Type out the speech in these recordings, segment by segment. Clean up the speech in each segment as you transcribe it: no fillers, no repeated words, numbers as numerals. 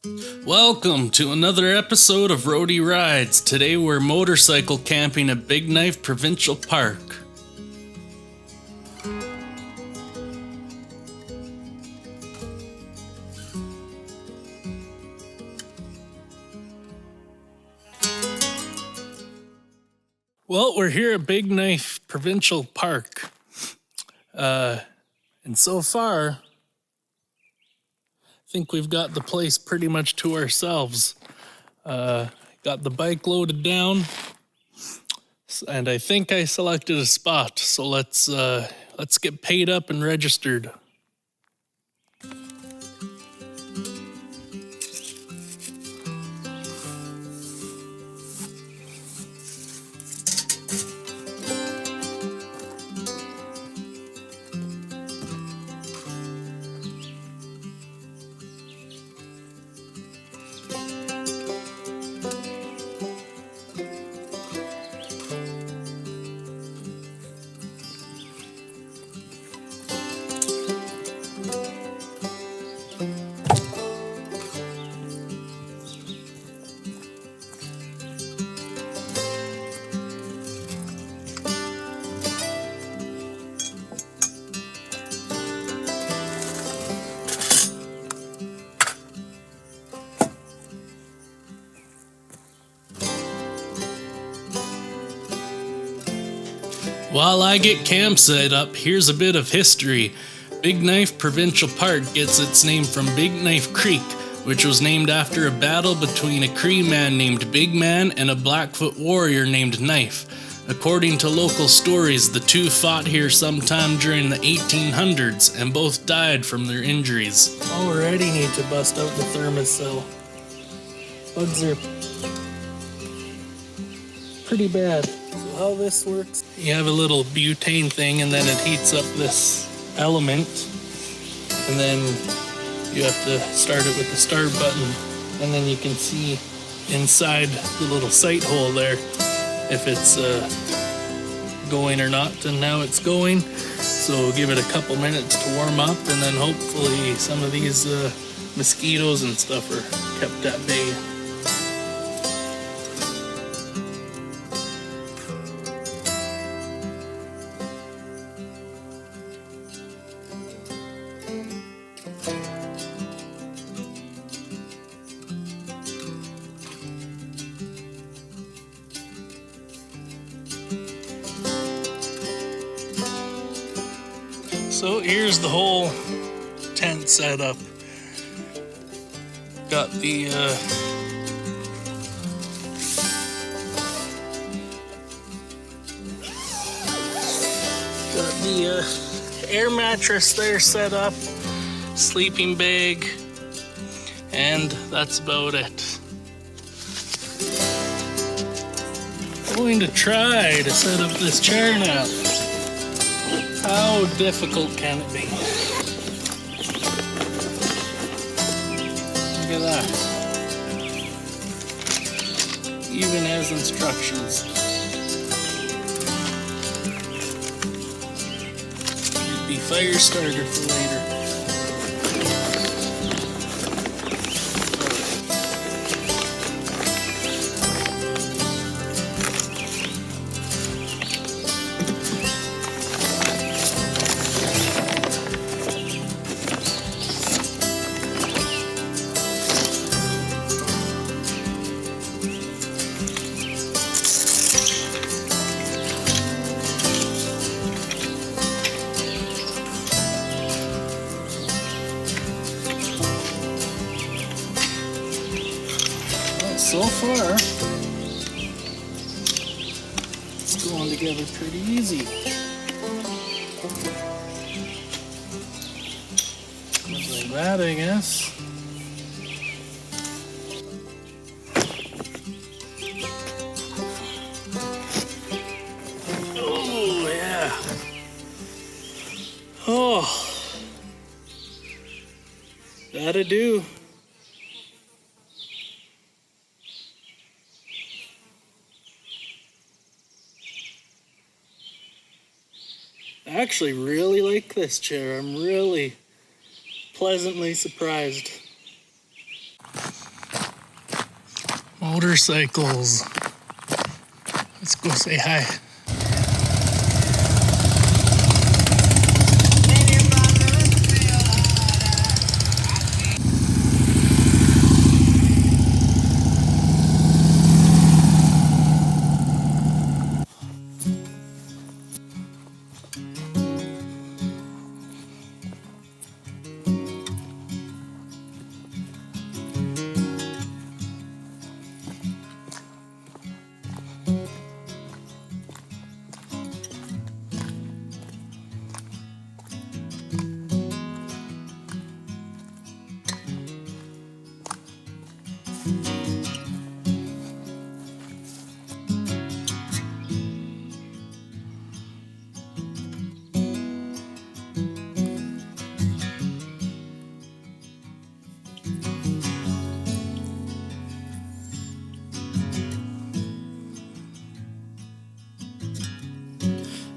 Welcome to another episode of Rody Rides. Today we're motorcycle camping at Big Knife Provincial Park. Well, we're here at Big Knife Provincial Park. And so far, I think we've got the place pretty much to ourselves. Got the bike loaded down, and I think I selected a spot. So let's get paid up and registered. While I get camp set up, here's a bit of history. Big Knife Provincial Park gets its name from Big Knife Creek, which was named after a battle between a Cree man named Big Man and a Blackfoot warrior named Knife. According to local stories, the two fought here sometime during the 1800s and both died from their injuries. Already need to bust out the thermocell. Bugs are pretty bad. So how this works, you have a little butane thing and then it heats up this element, and then you have to start it with the start button, and then you can see inside the little sight hole there if it's going or not. And now it's going, so give it a couple minutes to warm up, and then hopefully some of these mosquitoes and stuff are kept at bay. So here's the whole tent set up. Got the air mattress there set up, sleeping bag, and that's about it. I'm going to try to set up this chair now. How difficult can it be? Look at that. Even has instructions. It'd be fire starter for later. So far, it's going together pretty easy. Like that, I guess. Oh, yeah. Oh, that'll do. I actually really like this chair. I'm really pleasantly surprised. motorcycles. Let's go say hi.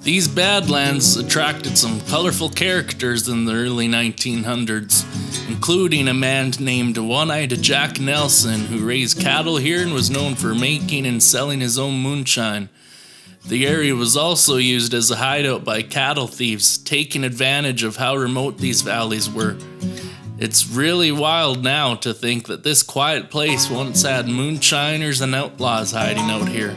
These Badlands attracted some colorful characters in the early 1900s, including a man named One-Eyed Jack Nelson, who raised cattle here and was known for making and selling his own moonshine. The area was also used as a hideout by cattle thieves, taking advantage of how remote these valleys were. It's really wild now to think that this quiet place once had moonshiners and outlaws hiding out here.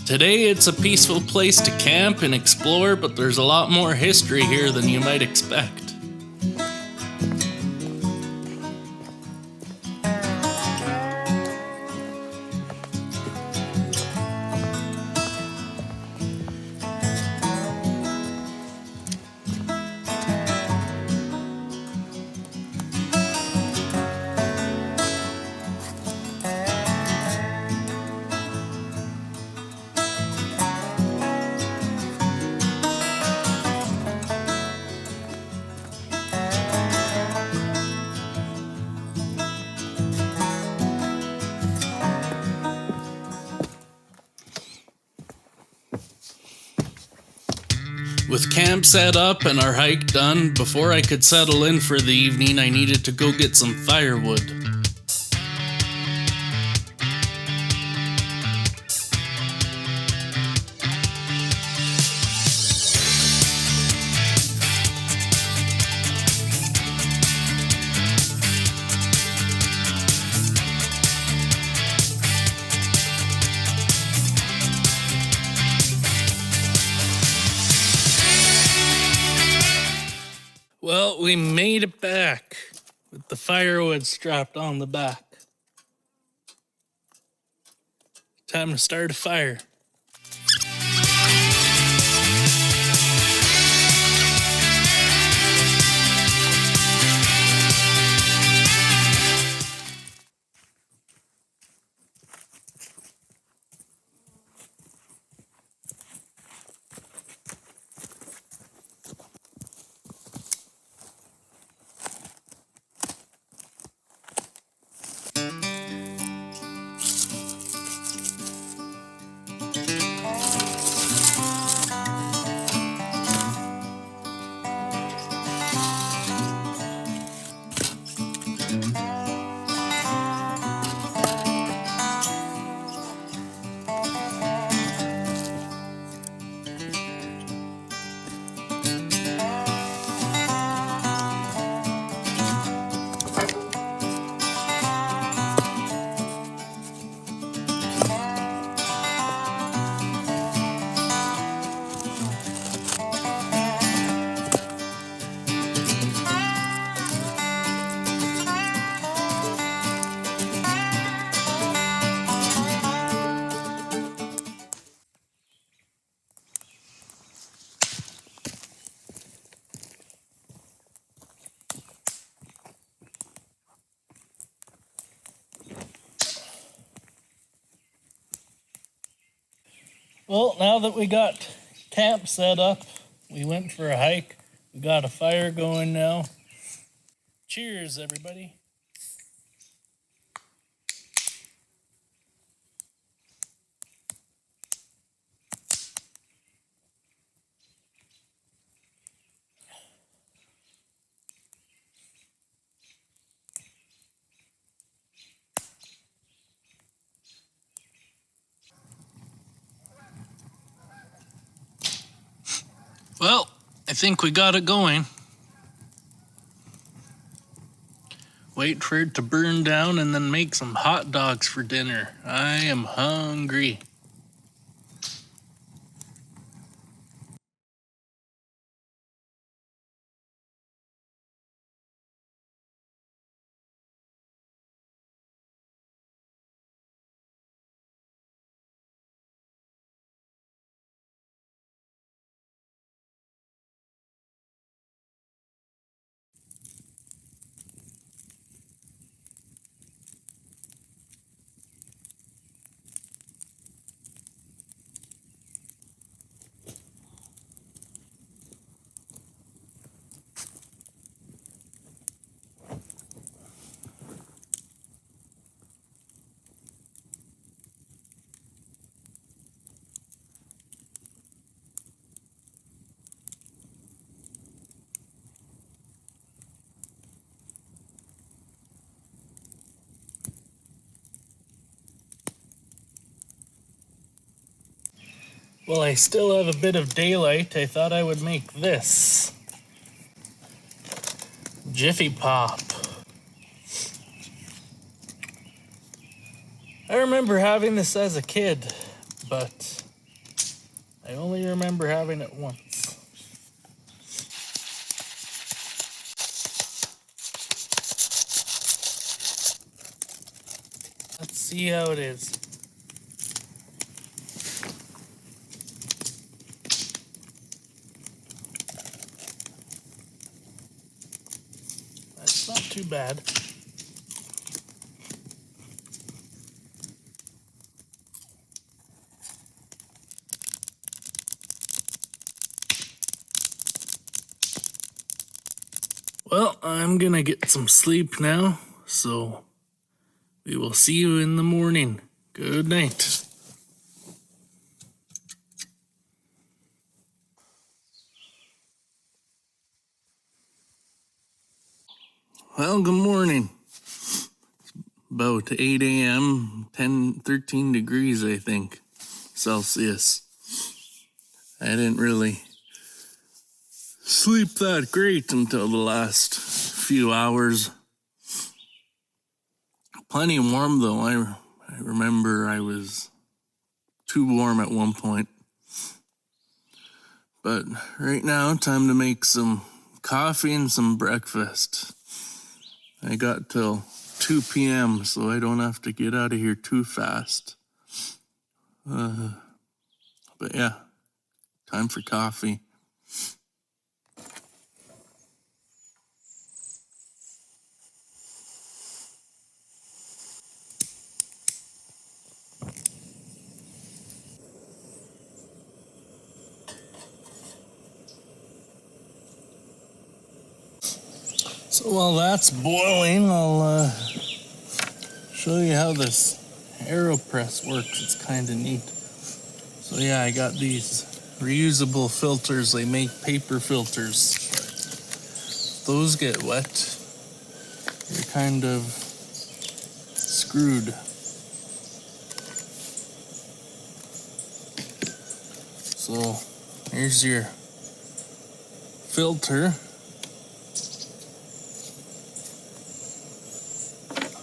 Today it's a peaceful place to camp and explore, but there's a lot more history here than you might expect. With camp set up and our hike done, before I could settle in for the evening, I needed to go get some firewood. Well, we made it back with the firewood strapped on the back. Time to start a fire. Well, now that we got camp set up, we went for a hike. We got a fire going now. Cheers, everybody. think we got it going. Wait for it to burn down and then make some hot dogs for dinner. I am hungry. Well, I still have a bit of daylight. I thought I would make this. Jiffy Pop. I remember having this as a kid, but I only remember having it once. Let's see how it is. That's not too bad. Well, I'm gonna get some sleep now, so we will see you in the morning. Good night. Well, good morning. About 8 a.m., 13 degrees, I think, Celsius. I didn't really sleep that great until the last few hours. Plenty warm, though. I remember I was too warm at one point. But right now, time to make some coffee and some breakfast. I got till 2 p.m., so I don't have to get out of here too fast. But yeah, time for coffee. So while that's boiling, I'll show you how this AeroPress works. It's kind of neat. So yeah, I got these reusable filters. They make paper filters. If those get wet, you're kind of screwed. So here's your filter.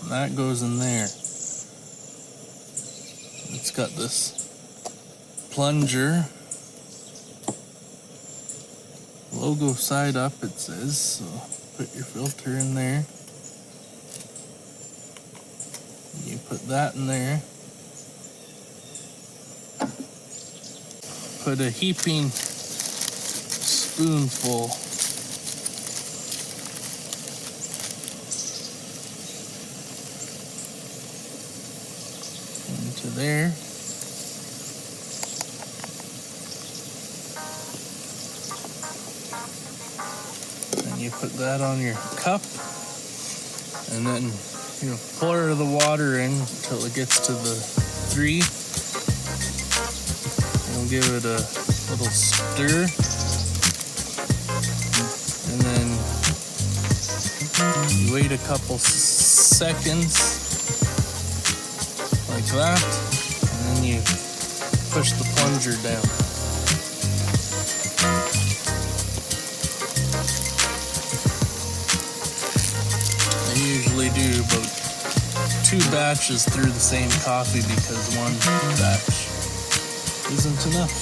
That goes in there. It's got this plunger. Logo side up, it says. So put your filter in there. You put that in there. Put a heaping spoonful into there. And you put that on your cup, and then you pour the water in until it gets to the 3. You'll give it a little stir, and then you wait a couple seconds like that, and then you push the plunger down. batches through the same coffee because one batch isn't enough.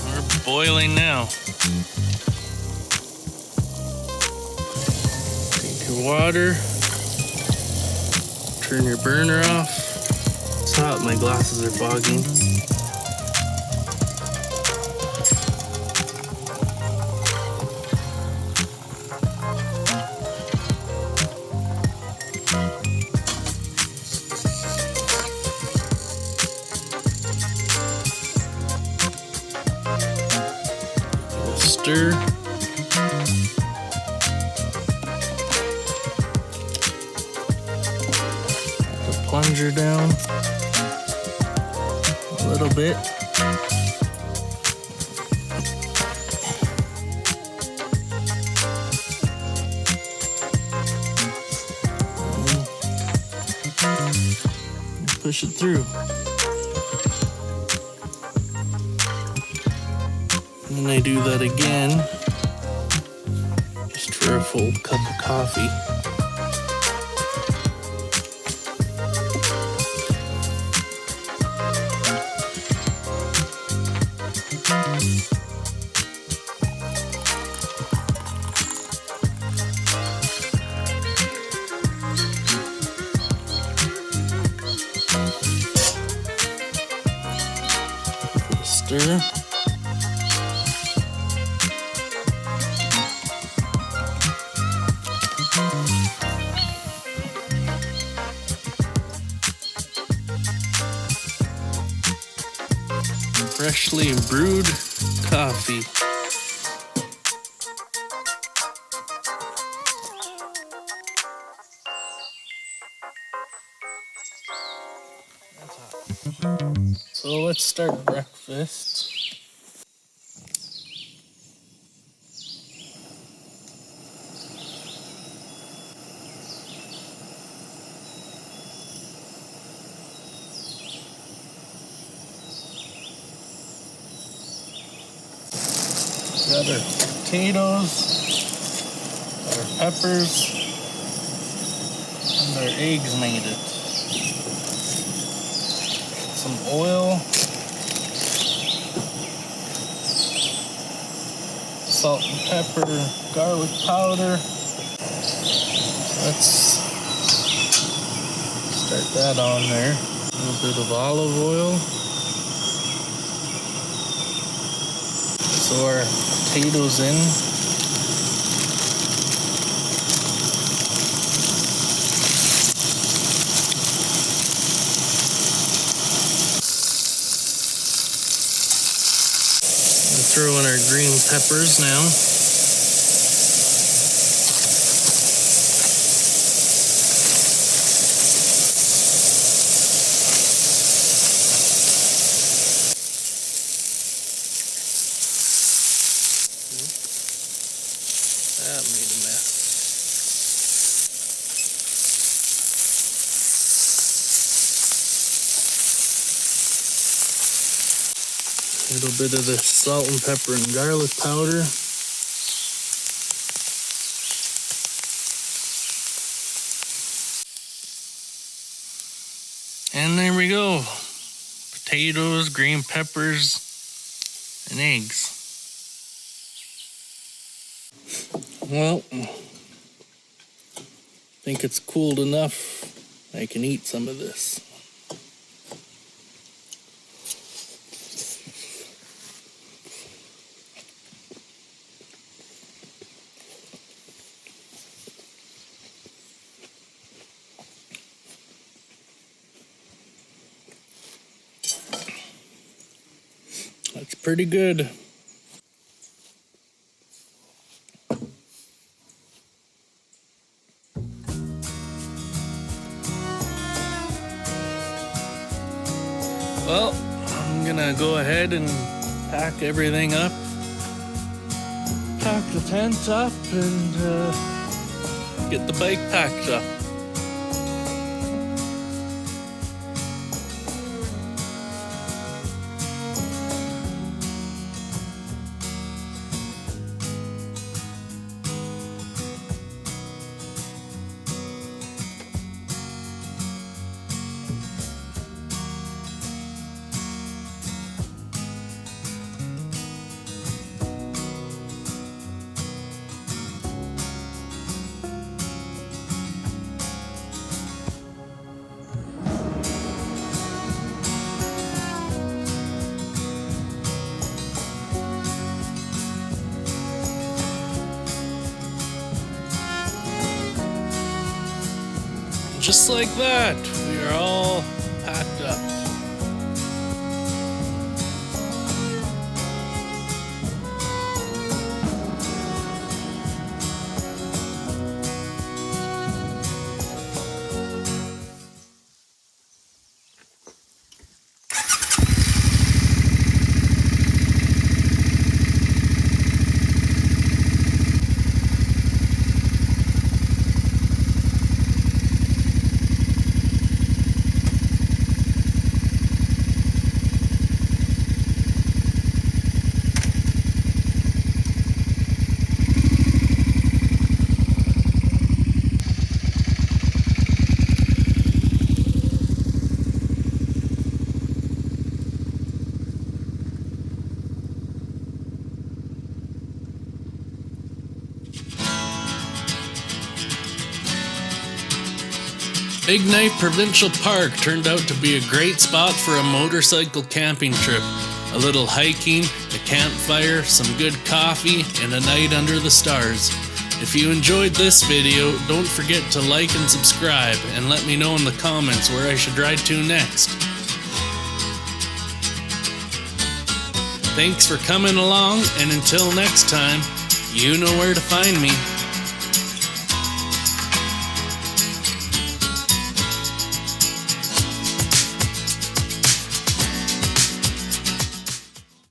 We're boiling now. Take your water, turn your burner off. It's hot, my glasses are fogging. Stir. The plunger down a little bit. And push it through. And I do that again, just for a full cup of coffee. Stir. Freshly brewed coffee. That's hot. So let's start breakfast. Got our potatoes, our peppers, and our eggs made it. Some oil, salt and pepper, garlic powder. Let's start that on there. A little bit of olive oil. So our potatoes in. We'll throw in our green peppers now. That made a mess. A little bit of the salt and pepper and garlic powder. And there we go. Potatoes, green peppers, and eggs. Well, I think it's cooled enough. I can eat some of this. That's pretty good. Well, I'm gonna go ahead and pack everything up, pack the tent up, and get the bike packed up. just like that, we are all packed up. Big Knife Provincial Park turned out to be a great spot for a motorcycle camping trip. A little hiking, a campfire, some good coffee, and a night under the stars. If you enjoyed this video, don't forget to like and subscribe, and let me know in the comments where I should ride to next. Thanks for coming along, and until next time, you know where to find me.